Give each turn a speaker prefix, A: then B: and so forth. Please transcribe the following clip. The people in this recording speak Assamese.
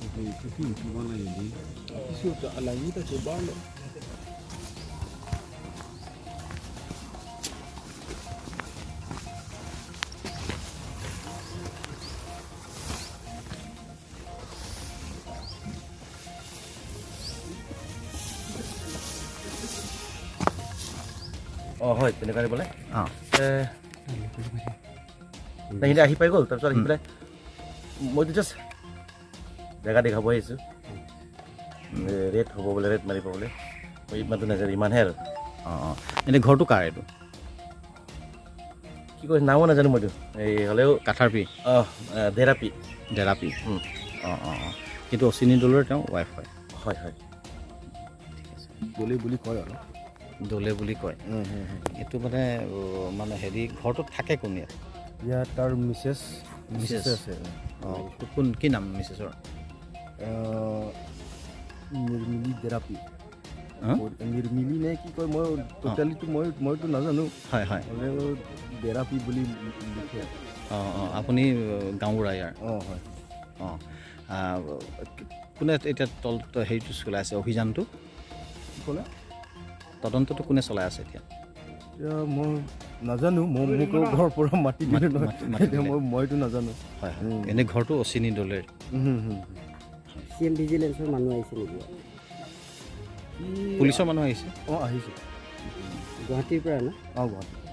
A: Tapi gimana ini? Sudah lagi kita coba lo.
B: হয় তেনেকৈ বোলে
C: অঁ
B: সেইখিনি আহি পাই গ'ল তাৰপিছত আহি পেলাই মইতো জাষ্ট জেগা দেখাব আহিছোঁ ৰেট হ'ব বোলে ৰেট মাৰিব বোলে মই ইমানটো নাজানো ইমানহে আৰু
C: অঁ এনেই ঘৰটো কাৰ এইটো
B: কি কৈছে নামো নাজানো মইতো এই হ'লেও
C: কাঠাৰপি
B: ডেৰাপি
C: অঁ কিন্তু অচিনি দলৰ তেওঁ ৱাইফ হয়
B: হয় হয়
A: বুলি কয় আৰু
C: দলে বুলি কয় এইটো মানে হেৰি ঘৰটোত থাকে কোন
A: ইয়াত তাৰ মিছেছ আছে
C: অঁ কোন কি নাম মিছেছৰ
A: নিৰ্মিলি ডেৰাপি নিৰ্মিলি নে কি কয় মই টোটেলিটো মইতো নাজানো
C: হয় হয়
A: হ'লেও ডেৰাপি বুলি লিখে
C: অঁ আপুনি গাঁওবুঢ়া ইয়াৰ
A: হয়
C: কোনে এতিয়া হেৰিটো চলাই আছে অভিযানটো
A: কি ক'লে
C: তদন্তটো কোনে চলাই আছে এতিয়া
A: মই নাজানো মোক ঘৰৰ পৰা মাতি দিলে নহয় মইতো নাজানো
C: হয় এনেই ঘৰটো অচিনি দলে
D: CM ভিজিলেন্সৰ মানুহ আহিছে নেকি
C: পুলিচৰ মানুহ আহিছে
A: আহিছে
D: গুৱাহাটীৰ পৰা ন
A: গুৱাহাটী